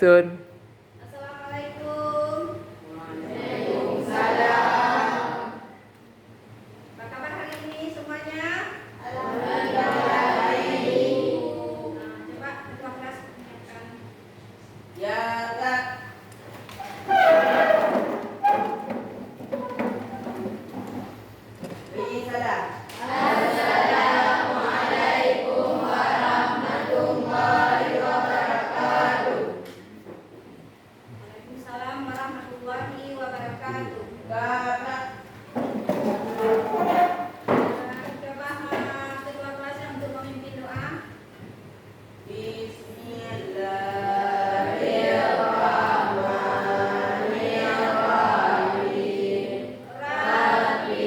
Sun. Assalamualaikum. Waalaikumsalam. Apa kabar hari ini semuanya? Alhamdulillah baik. Coba ketua kelas menyiapkan. Ya, Kak. Beri salam. Assalamualaikum warahmatullahi wabarakatuh. Waalaikumsalam warahmatullahi wabarakatuh. Kak. Coba ketua kelas yang untuk memimpin doa. Bismillahirrahmanirrahim. Rabbi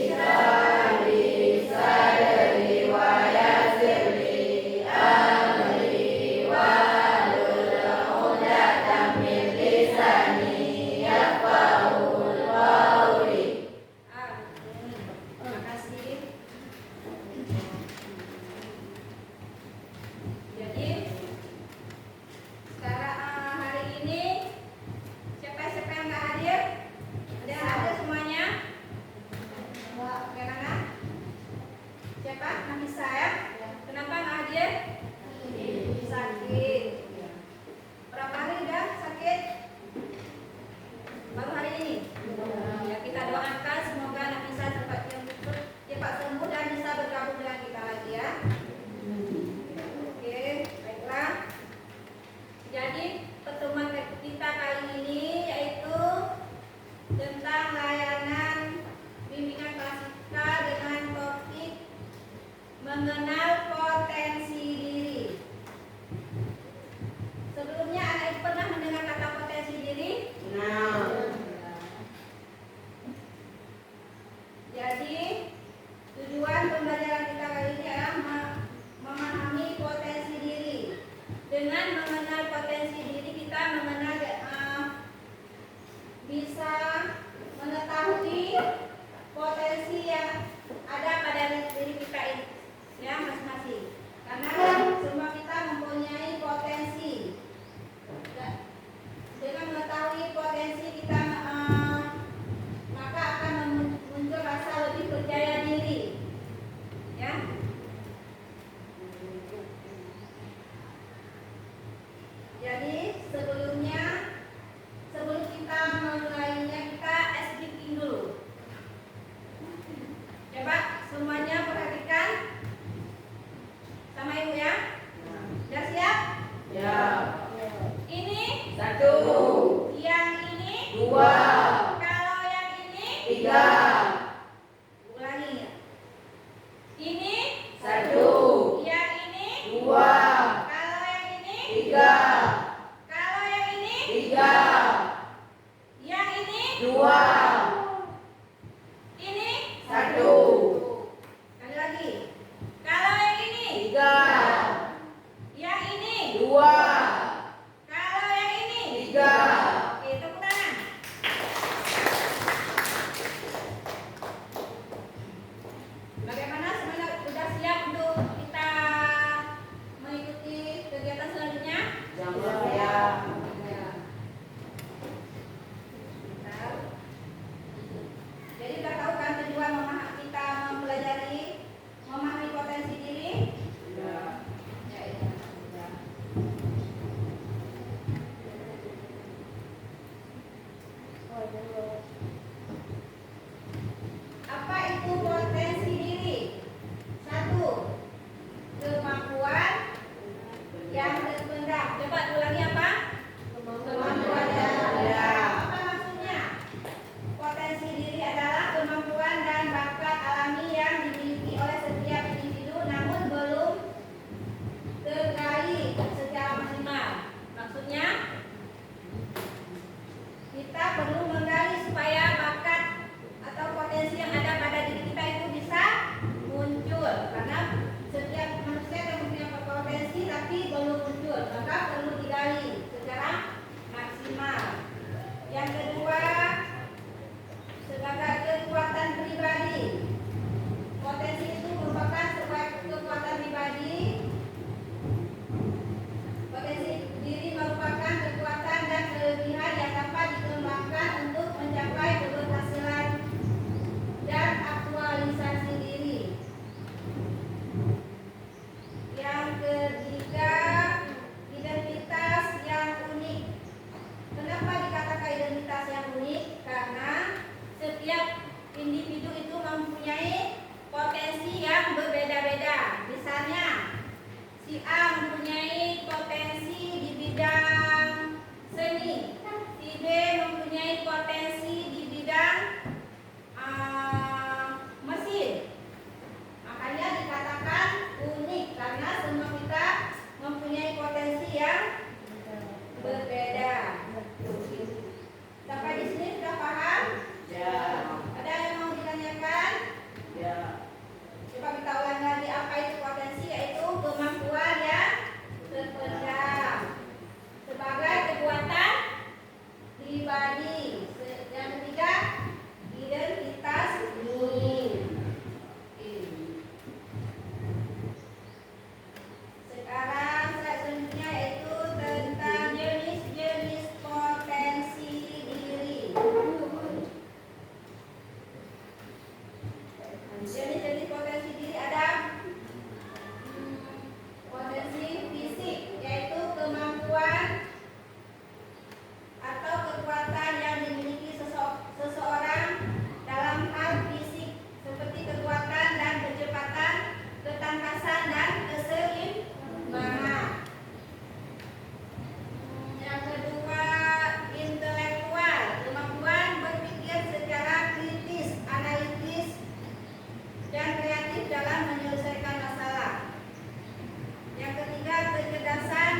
shrah li sadri wa yassir li amri wahlul 'uqdatam min lisani yafqahul qawli. Amin. Terima kasih. Jadi sekarang hari ini siapa yang nggak hadir? Ada yang hadir semuanya? Kenapa? Siapa? Nafisa ya? Kenapa nggak hadir? Sakit. Berapa hari udah sakit? Baru hari ini. Ya, kita doakan semoga Nafisa cepat sembuh dan bisa bergabung dengan kita lagi ya. Oke, baiklah. Jadi pertemuan kita kali ini yaitu tentang layanan bimbingan klasika dengan topik mengenal potensi diri. Sebelumnya Anda pernah mendengar kata potensi diri? Nah, Jadi tujuan pembelajaran kita kali ini adalah memahami potensi diri. Dengan mengenal potensi diri kita bisa mengetahui potensi yang ada pada diri kita ini, ya masing-masing. Karena semua kita mempunyai potensi. Dengan mengetahui potensi kita, maka akan muncul rasa lebih percaya diri, ya. Jadi sebelum kita memulainya kita speaking dulu. Coba semuanya perhatikan sama ibu ya. Sudah siap? ya. Ini Satu, yang ini, dua, kalau yang ini, tiga. ulangi ya. Ini, Satu, yang ini, dua, kalau yang ini, tiga. kalau yang ini, Tiga, yang ini, dua, ini, satu. Sekali lagi. Kalau yang ini, Tiga, yang ini, dua, kalau yang ini. tiga. Oke, tepuk tangan. berbeda. Sampai di sini sudah paham? Ya. Ada yang mau ditanyakan? Ya. Coba kita ulang lagi, apa itu potensi? Yaitu kemampuan yang terpendam sebagai kekuatan pribadi. Yang ketiga, identitas diri. Sekarang slide selanjutnya yaitu tentang jenis-jenis potensi diri. Jenis-jenis potensi diri ada potensi fisik, yaitu kemampuan atau kekuatan yang dimiliki seseorang dalam hal fisik, seperti kekuatan dan kecepatan, ketangkasan dan keseimbangan. Yang kedua, intelektual, kemampuan berpikir secara kritis, analitis, dan kreatif dalam menyelesaikan masalah. Yang ketiga, kecerdasan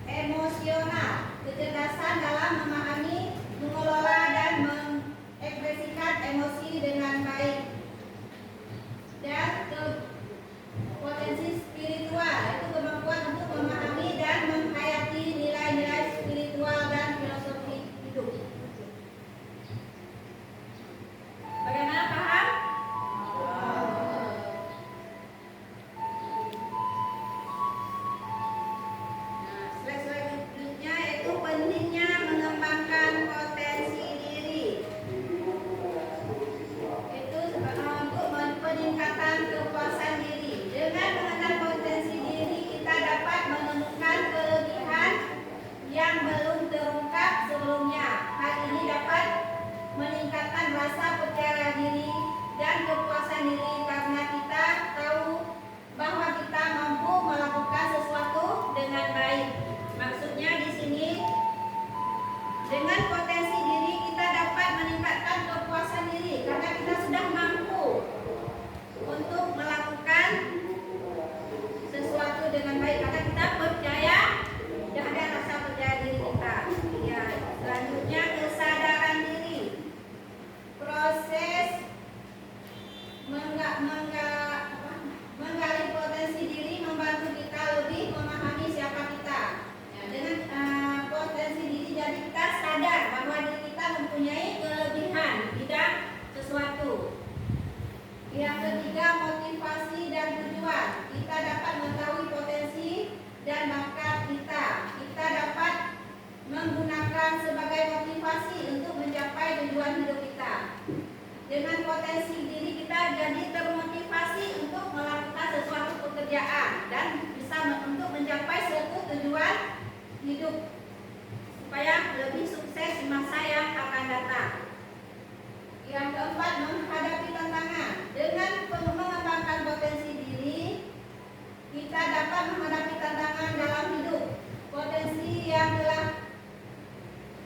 emosional, kecerdasan dalam memahami, mengelola, dan mengekspresikan emosi dengan baik. Dan potensi spiritual, yaitu kemampuan untuk memahami dan menghayati nilai-nilai spiritual dan filosofi hidup. Bagaimana, paham? Nah, slide selanjutnya yaitu pentingnya mengembangkan potensi diri. Itu untuk peningkatan kepuasan diri. Dengan mengenal potensi diri, kita dapat menemukan kelebihan yang belum terungkap sebelumnya. Hal ini dapat meningkatkan rasa percaya diri dan kepuasan diri karena kita tahu bahwa kita mampu melakukan sesuatu dengan baik. Maksudnya di sini, dengan potensi diri kita dapat meningkatkan kepuasan diri karena kita sudah mampu untuk melakukan sesuatu dengan baik karena kita percaya, sudah ada rasa percaya diri kita. Ya, selanjutnya kesadaran diri. Proses menggali potensi diri membantu kita lebih memahami siapa kita. Ya, dengan potensi diri jadi kita sadar bahwa diri kita mempunyai kelebihan di bidang sesuatu. Yang ketiga, motivasi dan tujuan. Kita dapat mengetahui potensi dan bakat kita. Kita dapat menggunakan sebagai motivasi untuk mencapai tujuan hidup kita. Dengan potensi diri kita jadi termotivasi untuk melakukan sesuatu pekerjaan dan bisa untuk mencapai suatu tujuan hidup supaya lebih sukses di masa yang akan datang. Yang keempat, menghadapi tantangan. Dengan mengembangkan potensi diri, kita dapat menghadapi tantangan dalam hidup. Potensi yang telah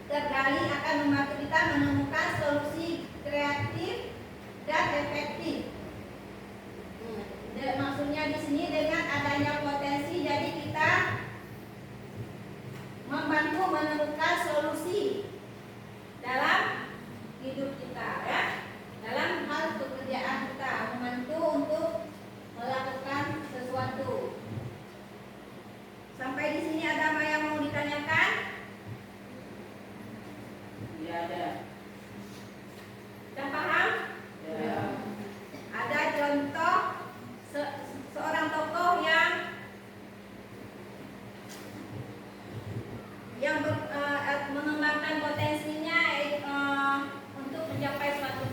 tergali akan membantu kita menemukan solusi kreatif dan efektif. Maksudnya di sini dengan adanya potensi, jadi kita membantu menemukan solusi dalam hidup kita, ya, dalam hal pekerjaan kita, membantu untuk melakukan sesuatu. Sampai di sini ada apa yang mau ditanyakan? Ya, ada. Sudah paham? Ya. Ada contoh seorang tokoh yang mengembangkan potensinya untuk mencapai suatu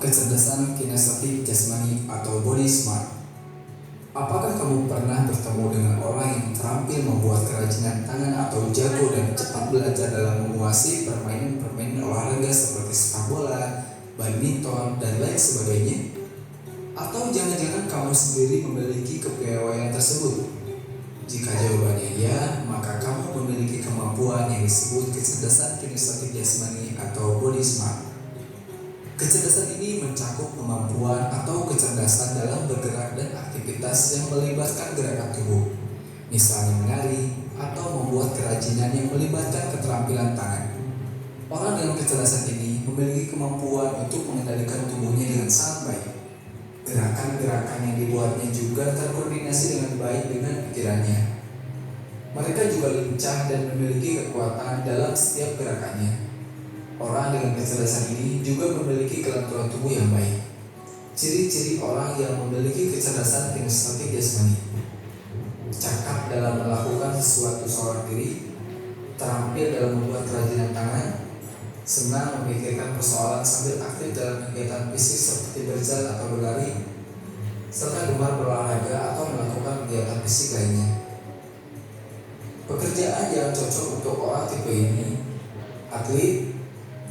kecerdasan kinestetik jasmani atau body smart. Apakah kamu pernah bertemu dengan orang yang terampil membuat kerajinan tangan atau jago dan cepat belajar dalam menguasai permainan olahraga seperti sepak bola, badminton, dan lain sebagainya? Atau jangan-jangan kamu sendiri memiliki kepiawaian tersebut? Jika jawabannya ya, maka kamu memiliki kemampuan yang disebut kecerdasan kinestetik jasmani atau body smart. Kecerdasan ini mencakup kemampuan atau kecerdasan dalam bergerak dan aktivitas yang melibatkan gerakan tubuh, misalnya menari atau membuat kerajinan yang melibatkan keterampilan tangan. Orang dengan kecerdasan ini memiliki kemampuan untuk mengendalikan tubuhnya dengan sangat baik. Gerakan-gerakan yang dibuatnya juga terkoordinasi dengan baik dengan pikirannya. Mereka juga lincah dan memiliki kekuatan dalam setiap gerakannya. Orang dengan kecerdasan ini juga memiliki kelenturan tubuh yang baik. Ciri-ciri orang yang memiliki kecerdasan kinestetik jasmani: cakap dalam melakukan sesuatu seorang diri, terampil dalam membuat kerajinan tangan, senang memikirkan persoalan sambil aktif dalam kegiatan fisik seperti berjalan atau berlari, serta gemar berolahraga atau melakukan kegiatan fisik lainnya. Pekerjaan yang cocok untuk orang tipe ini: atlet,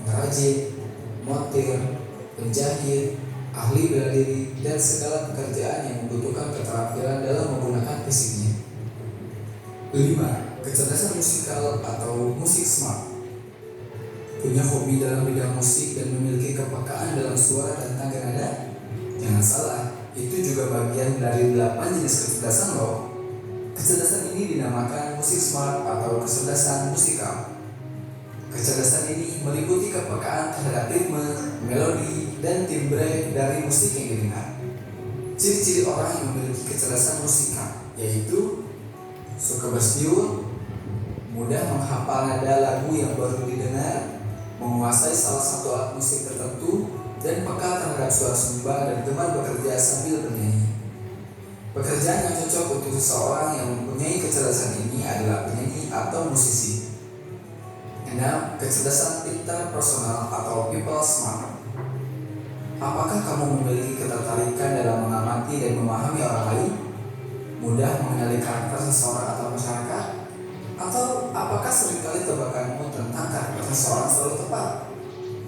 pengrajin, montir, penjahit, ahli bela diri, dan segala pekerjaan yang membutuhkan keterampilan dalam menggunakan fisiknya. 5. Kecerdasan musikal atau musik smart. Punya hobi dalam bidang musik dan memiliki kepekaan dalam suara dan tangga nada? Jangan salah, itu juga bagian dari 8 jenis kecerdasan loh. Kecerdasan ini dinamakan musik smart atau kecerdasan musikal. Kecerdasan ini meliputi kepekaan terhadap ritme, melodi, dan timbre dari musik yang didengar. Ciri-ciri orang yang memiliki kecerdasan musikal yaitu suka bersiul, mudah menghafal nada lagu yang baru didengar, menguasai salah satu alat musik tertentu, dan peka terhadap suara sumbang dan gemar bekerja sambil bernyanyi. Pekerjaan yang cocok untuk seseorang yang mempunyai kecerdasan ini adalah penyanyi atau musisi. 6. Kecerdasan interpersonal atau people smart. Apakah kamu memiliki ketertarikan dalam mengamati dan memahami orang lain? Mudah mengenali karakter seseorang atau masyarakat? Atau apakah seringkali tebakanmu tentang karakter seseorang selalu tepat?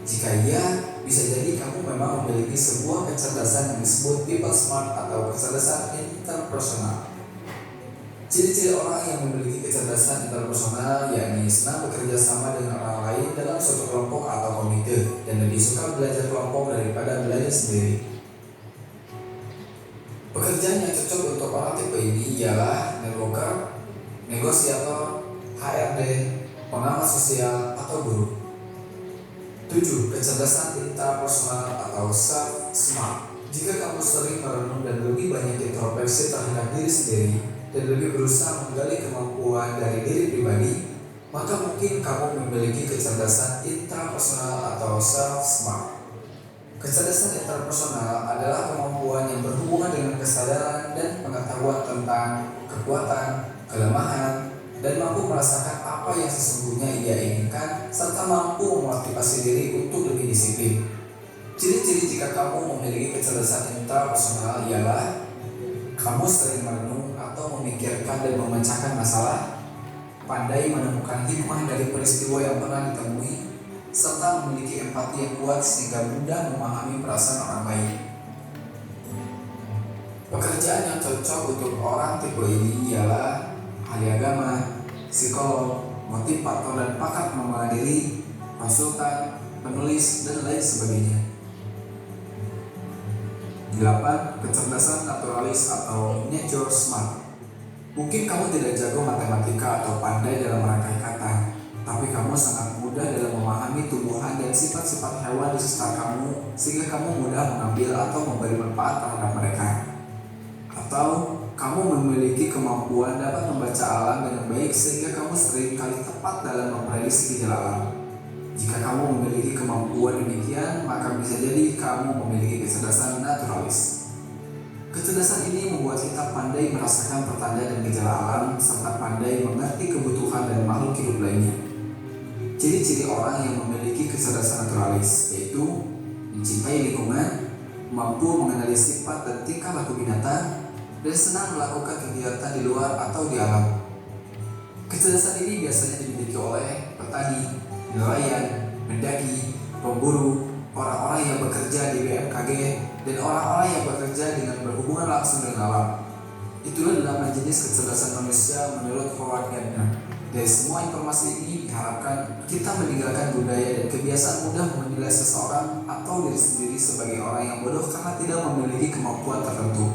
Jika iya, bisa jadi kamu memang memiliki sebuah kecerdasan yang disebut people smart atau kecerdasan interpersonal. Ciri-ciri orang yang memiliki kecerdasan interpersonal yakni senang bekerja sama dengan orang lain dalam suatu kelompok atau komite dan lebih suka belajar kelompok daripada belajar sendiri. Pekerjaan yang cocok untuk orang tipe ini ialah networker, negosiator, HRD, pengamat sosial, atau guru. 7. Kecerdasan interpersonal atau self smart. Jika kamu sering merenung dan lebih banyak introspeksi terhadap diri sendiri dan lebih berusaha menggali kemampuan dari diri pribadi, maka mungkin kamu memiliki kecerdasan intrapersonal atau self smart. Kecerdasan interpersonal adalah kemampuan yang berhubungan dengan kesadaran dan pengetahuan tentang kekuatan, kelemahan, dan mampu merasakan apa yang sesungguhnya ia inginkan, serta mampu memotivasi diri untuk lebih disiplin. Ciri-ciri jika kamu memiliki kecerdasan intrapersonal ialah kamu sering merenung atau memikirkan dan memecahkan masalah, pandai menemukan hikmah dari peristiwa yang pernah ditemui, serta memiliki empati yang kuat sehingga mudah memahami perasaan orang lain. Pekerjaan yang cocok untuk orang tipe ini ialah ahli agama, psikolog, motivator dan pakar pengembangan diri, konsultan, penulis, dan lain sebagainya. 8. Kecerdasan naturalis atau nature smart. Mungkin kamu tidak jago matematika atau pandai dalam merangkai kata, tapi kamu sangat mudah dalam memahami tumbuhan dan sifat-sifat hewan di sekitar kamu, sehingga kamu mudah mengambil atau memberi manfaat terhadap mereka. Atau kamu memiliki kemampuan dapat membaca alam dengan baik sehingga kamu sering kali tepat dalam memprediksi gejala alam. Jika kamu memiliki kemampuan demikian, maka bisa jadi kamu memiliki kecerdasan naturalis. Kecerdasan ini membuat kita pandai merasakan pertanda dan gejala alam, serta pandai mengerti kebutuhan dan makhluk hidup lainnya. Ciri-ciri orang yang memiliki kecerdasan naturalis yaitu mencintai lingkungan, mampu mengenali sifat dan tingkah laku binatang, dan senang melakukan kegiatan di luar atau di alam. Kecerdasan ini biasanya dimiliki oleh petani, nelayan, pendaki, pemburu, orang-orang yang bekerja di BMKG, dan orang-orang yang bekerja dengan berhubungan langsung dengan alam. Itulah 8 jenis kecerdasan manusia menurut Howard Gardner. Dari semua informasi ini diharapkan kita meninggalkan budaya dan kebiasaan mudah menilai seseorang atau diri sendiri sebagai orang yang bodoh karena tidak memiliki kemampuan tertentu.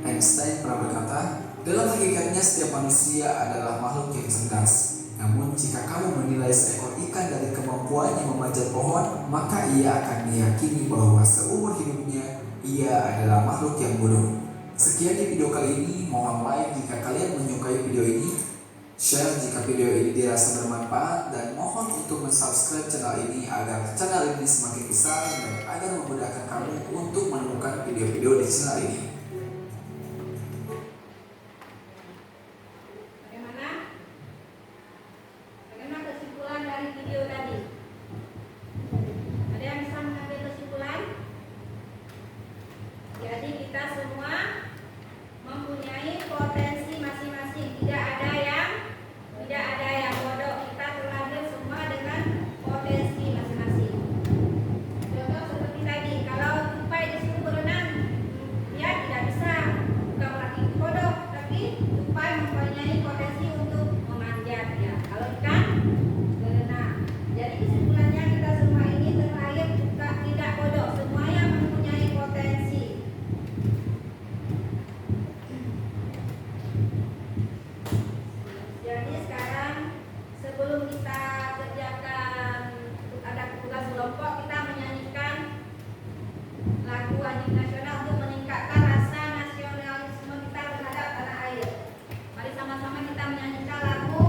Einstein pernah berkata, dalam hakikatnya setiap manusia adalah makhluk yang cerdas. Namun jika kamu menilai seekor ikan dari kemampuannya memanjat pohon, maka ia akan meyakini bahwa seumur hidupnya ia adalah makhluk yang bodoh. Sekian di video kali ini, mohon like jika kalian menyukai video ini, share jika video ini dirasa bermanfaat, dan mohon untuk mensubscribe channel ini agar channel ini semakin besar dan agar memudahkan kamu untuk menemukan video-video di channel ini. Bagaimana kesimpulan dari video tadi? Ada yang bisa mengambil kesimpulan? Jadi kita semua mempunyai potensi masing-masing. Tidak ada yang bodoh. Kita terlahir semua dengan potensi masing-masing. Contoh seperti tadi, kalau tupai disuruh berenang, dia tidak bisa. Bukan berarti bodoh, tapi tupai mempunyai potensi untuk memanjat ya. Kalau ikan berenang. Jadi kesimpulannya kita semua ini terlahir juga tidak bodoh. Semuanya mempunyai potensi. Jadi sekarang sebelum kita kerjakan ada tugas kelompok, kita menyanyikan lagu wajib nasional untuk meningkatkan rasa nasionalisme kita terhadap tanah air. Mari sama-sama kita menyanyikan lagu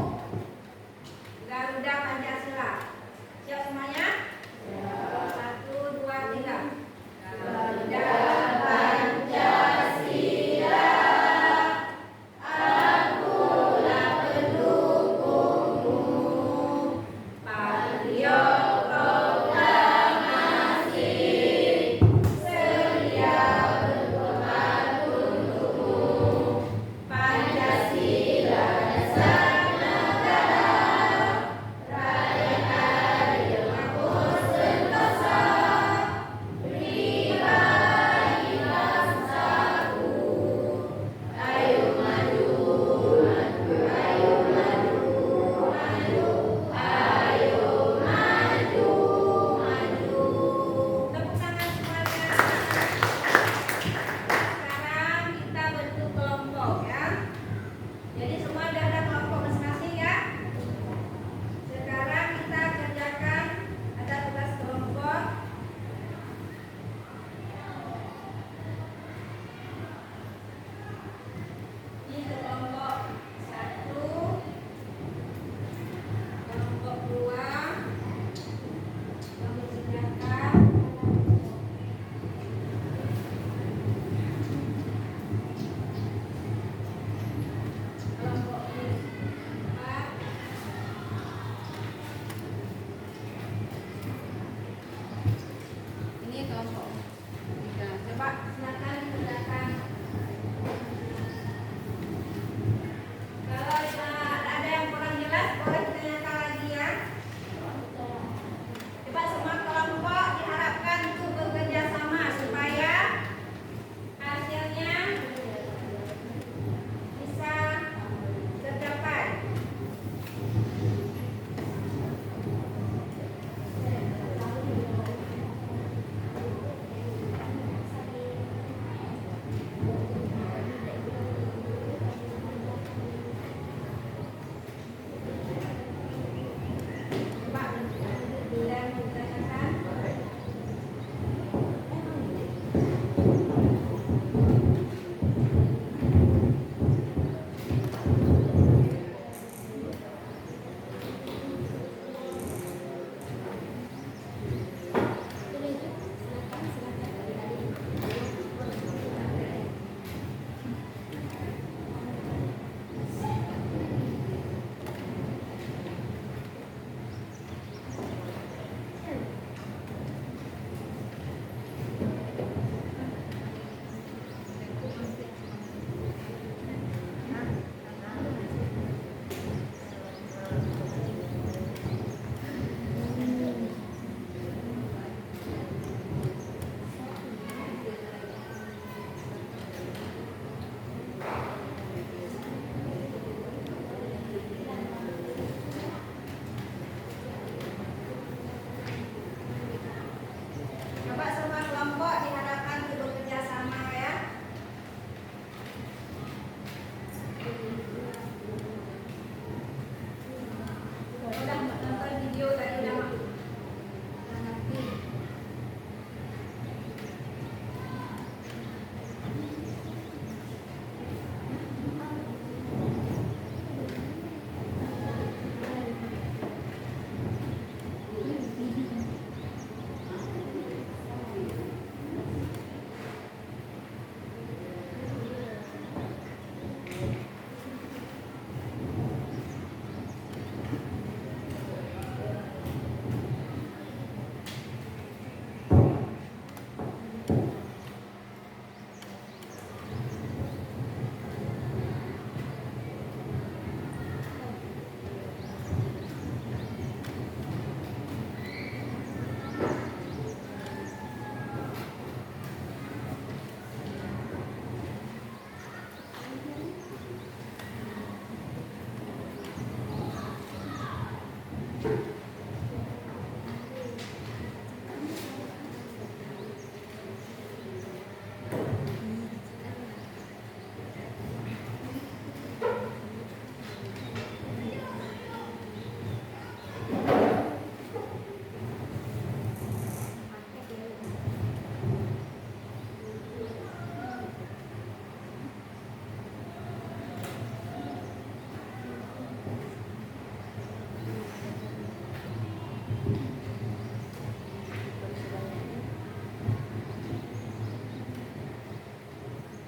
Udah nonton video tadi udah ngerti.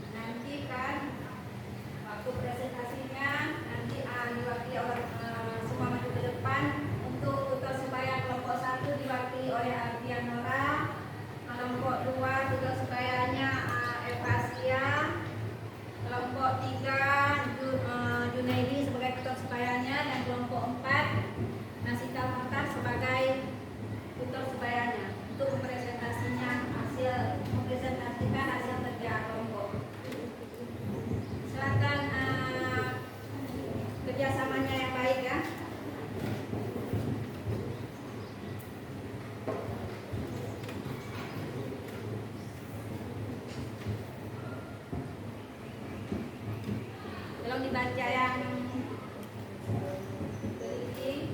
Nanti kan waktu presentasinya nanti diwakili oleh semua maju ke depan. Untuk tutor sebaya kelompok 1 diwakili oleh Ardian Nora, kelompok 2 tutor sebayanya Eva Asia, kelompok 3 Junaidi sebagai tutor sebayanya, dan kelompok 4 Nasita Marta sebagai tutor sebayanya untuk mempresentasikan hasil kerja kelompok. Silakan kerjasamanya yang baik ya. Tolong dibaca yang teliti.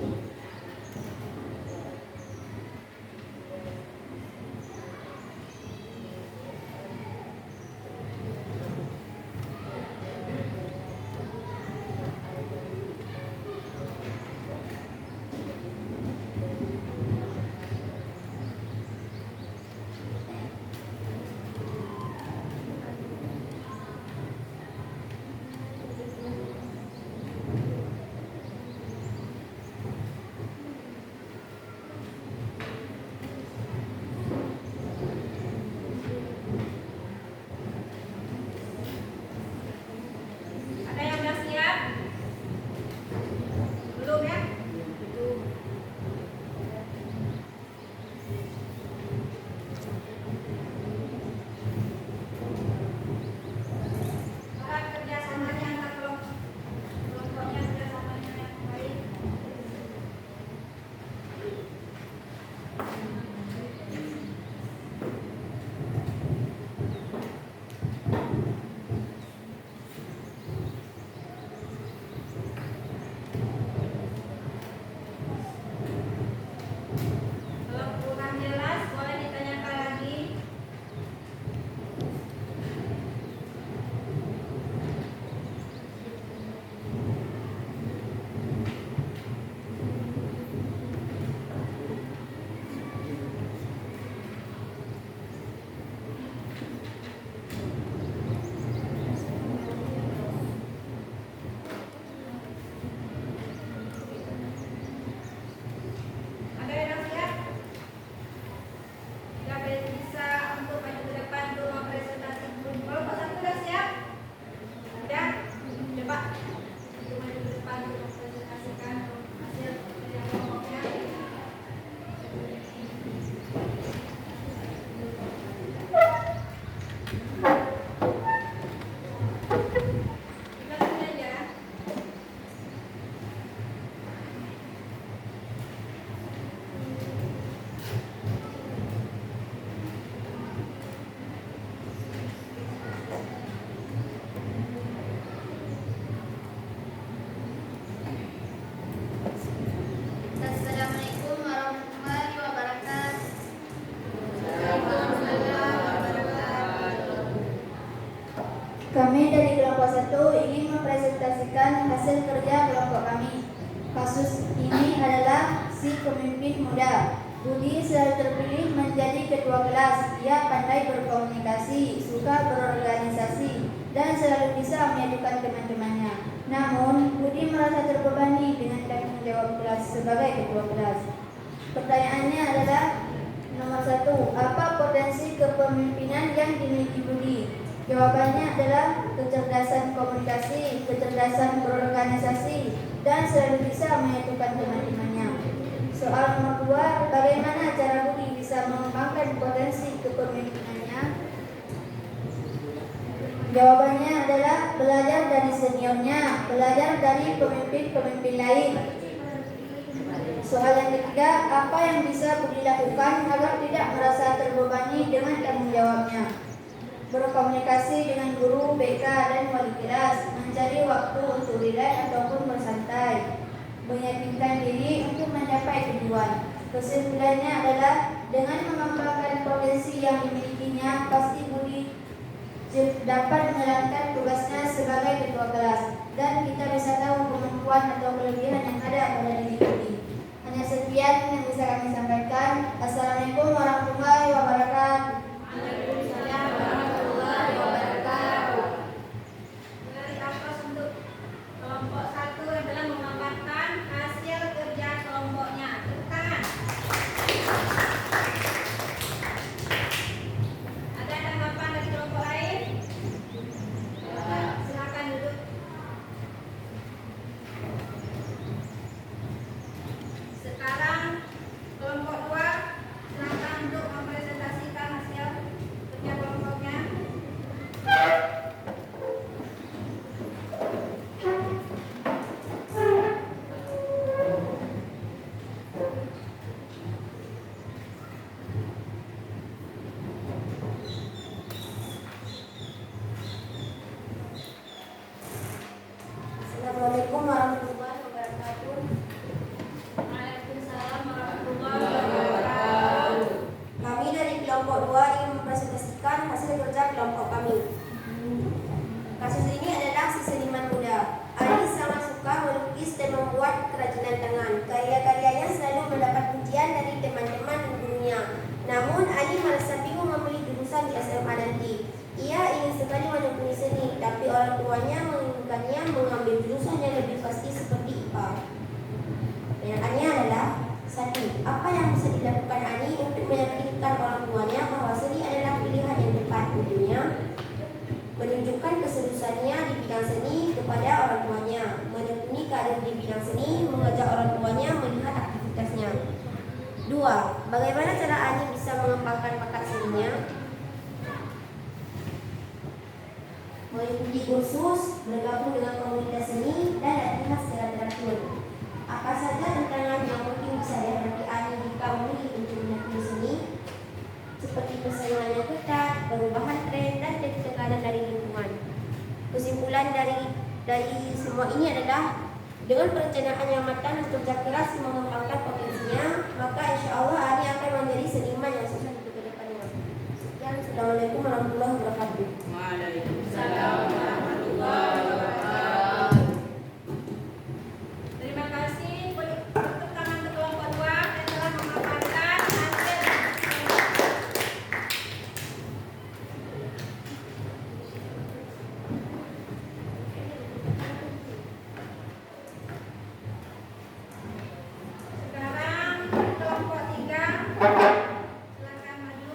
mempresentasikan hasil kerja kelompok kami. Kasus ini adalah si pemimpin muda. Budi selalu terpilih menjadi ketua kelas. Ia pandai berkomunikasi, suka berorganisasi, dan selalu bisa menyatukan teman-temannya. Namun, Budi merasa terbebani dengan tanggung jawab kelas sebagai ketua kelas. Pertanyaannya adalah nomor 1, apa potensi kepemimpinan yang dimiliki Budi? Jawabannya adalah kecerdasan komunikasi, kecerdasan berorganisasi, dan selalu bisa menyatukan teman-temannya. Soal nomor 2, bagaimana cara Budi bisa mengembangkan potensi kepemimpinannya? Jawabannya adalah belajar dari seniornya, belajar dari pemimpin-pemimpin lain. Soal yang ketiga, apa yang bisa Budi lakukan agar tidak merasa terbebani dengan tanggung jawabnya? Berkomunikasi dengan guru, BK, dan wali kelas, mencari waktu untuk rileks ataupun bersantai, meyakinkan diri untuk mencapai tujuan. Kesimpulannya adalah dengan mengembangkan potensi yang dimilikinya, pasti Budi dapat menjalankan tugasnya sebagai ketua kelas, dan kita bisa tahu kemampuan atau kelebihan yang ada pada diri Budi. Hanya sekian yang bisa kami sampaikan. Assalamualaikum warahmatullahi wabarakatuh. Waalaikumsalam warahmatullahi wabarakatuh. Dari atas untuk kelompok 1 adalah memaparkan hasil kerja kelompoknya. Tepuk tangan. Ada tanggapan dari kelompok lain? Silakan duduk. Sekarang kelompok 2 silakan untuk mempresentasikan hasil kerja kelompoknya. Assalamualaikum warahmatullahi wabarakatuh. Waalaikumsalam warahmatullahi wabarakatuh. Kami dari kelompok 2 ingin mempresentasikan hasil kerja kelompok kami. Kasus ini adalah si seniman muda. Ali sangat suka melukis dan membuat kerajinan tangan. Karya-karyanya selalu mendapat pujian dari teman-teman dan gurunya. Namun Ali merasa bingung memilih jurusan di SMA nanti. Ia ingin sekali menekuni seni, tapi orang tuanya menginginkannya mengambil jurusan yang lebih pasti seperti IPA. Pertanyaannya adalah 1. Apa yang bisa dilakukan Ani untuk meyakinkan orang tuanya bahwa seni adalah pilihan yang tepat untuknya? Menunjukkan keseriusannya di bidang seni kepada orang tuanya, menekuni karir di bidang seni, mengajak orang tuanya melihat aktivitasnya. 2. Bagaimana cara Ani bisa mengembangkan bakat seninya? Mengikuti kursus, bergabung dengan komunitas seni, dan latihan secara teratur. Apa saja tantangan yang mungkin bisa dihadapi Ani jika memilih untuk menekuni seni? Seperti persaingan yang ketat, perubahan tren, dan tekanan dari lingkungan. Kesimpulan dari semua ini adalah dengan perencanaan yang matang dan kerja keras mengembangkan potensinya, maka insya Allah Ani akan menjadi seniman yang sukses untuk kedepannya. Sekian, Assalamualaikum warahmatullahi wabarakatuh. Waalaikumsalam warahmatullahi wabarakatuh. Terima kasih. Tepuk tangan untuk kelompok 2 yang telah memaparkan hasil. Sekarang kelompok 3 silakan maju.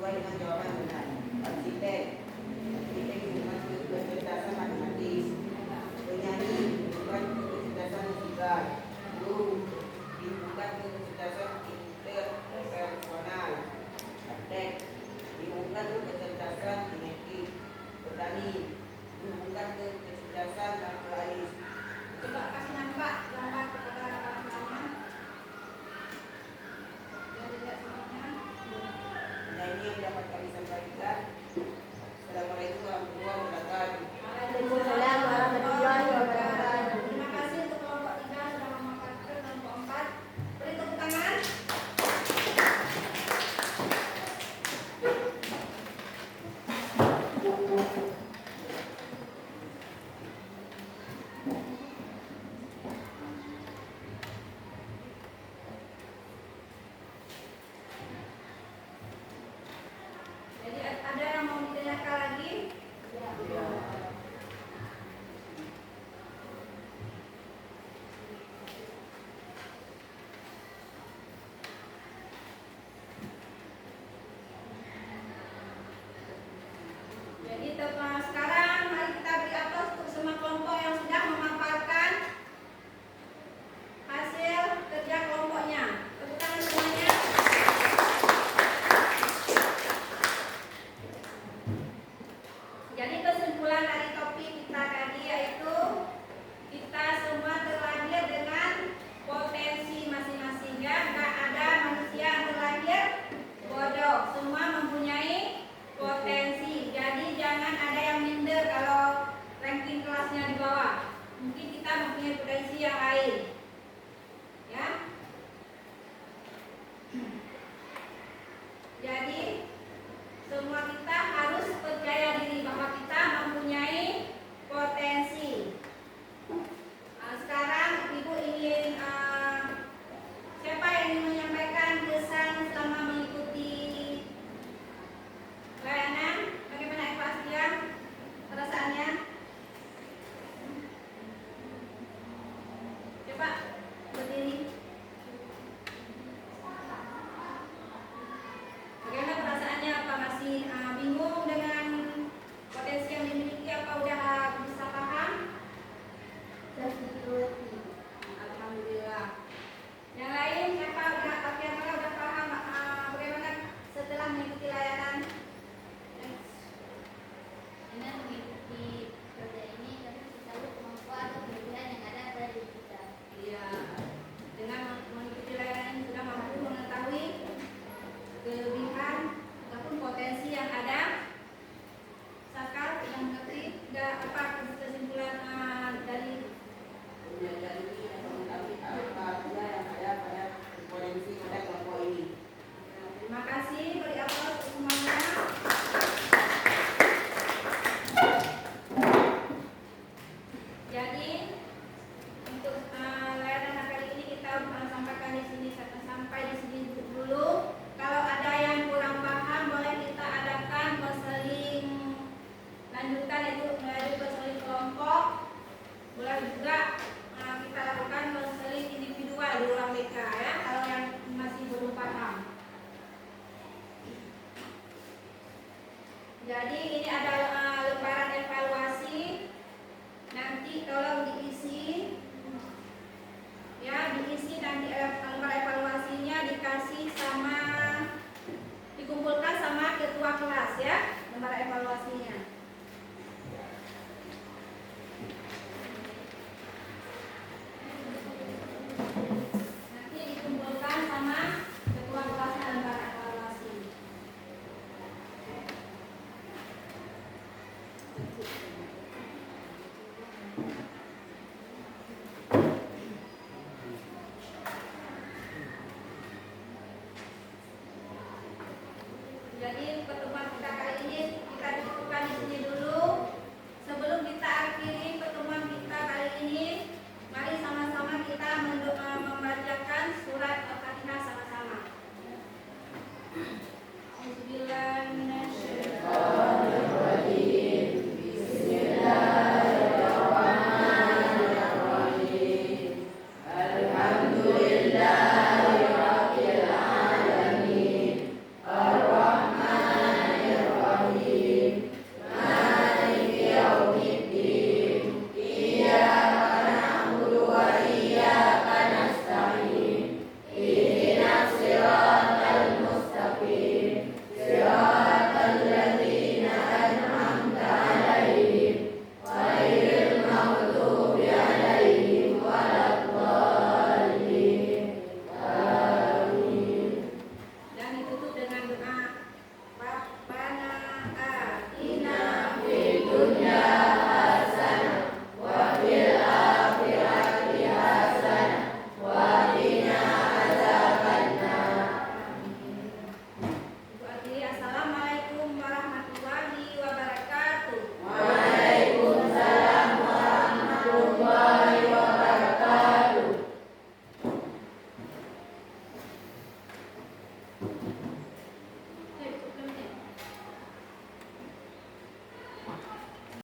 sesuai dengan jawaban benar. Arsitek hubungan kecerdasan matematis. Penyanyi hubungan kecerdasan musikal. Guru hubungan kecerdasan interpersonal. Arsitek hubungan kecerdasan genetik. Petani hubungan kecerdasan naturalisme. Coba kasih nampak gambar kepada rekan-rekannya. Biar dilihat semuanya. Nah, ini yang dapat kami sampaikan. Assalamualaikum warahmatullahi wabarakatuh. Waalaikumsalam warahmatullahi wabarakatuh. Terima kasih untuk kelompok 3 sudah memaparkan kelompok 4. Beri tepuk tangan. Jadi ada yang mau ditanyakan lagi? Jadi sekarang mari kita beri aplaus untuk semua kelompok yang sudah memaparkan hasil kerja kelompoknya. Tepuk tangan semuanya. Jadi kesimpulan dari topik kita tadi yaitu kita semua terlahir dengan potensi masing-masing, ya. Nggak ada manusia yang terlahir bodoh, semua mempunyai potensi. Jadi jangan ada yang minder kalau ranking kelasnya di bawah. Mungkin kita mempunyai potensi yang lain, ya. Jadi semua kita harus percaya diri bahwa kita mempunyai potensi. Sekarang Ibu ingin siapa yang ingin menyampaikan kesan selama mengikuti layanan? Bagaimana Eva Astian perasaannya? Coba berdiri. Bagaimana perasaannya? Apa masih bingung dengan potensi yang dimiliki? Apa udah bisa paham? Alhamdulillah. Yang lain siapa udah paham bagaimana setelah mengikuti layanan? Dengan mengikuti kerja ini kami bisa tahu kemampuan atau kelebihan yang ada pada diri kita. Iya. Dengan mengikuti layanan ini sudah mampu mengetahui kelebihan ataupun potensi yang ada. Sakar yang mengerti nggak apa kesimpulan dari Belajar ini atau mengetahui apa saja yang ada pada potensi pada kelompok ini. terima kasih, beri aplaus untuk semuanya. Jadi untuk layanan kali ini kita sampaikan di sini sampai di sini dulu. Kalau ada yang kurang paham boleh kita adakan konseling lanjutan, itu melalui konseling kelompok. Boleh juga kita lakukan konseling individual di ruang BK, ya, kalau yang masih belum paham. Jadi ini ada lembaran evaluasi. Nanti tolong diisi, ya, diisi nanti lembar evaluasinya dikasih sama, dikumpulkan sama ketua kelas, ya, lembar evaluasinya. Nanti dikumpulkan sama ketua kelasnya lembar evaluasi. Jadi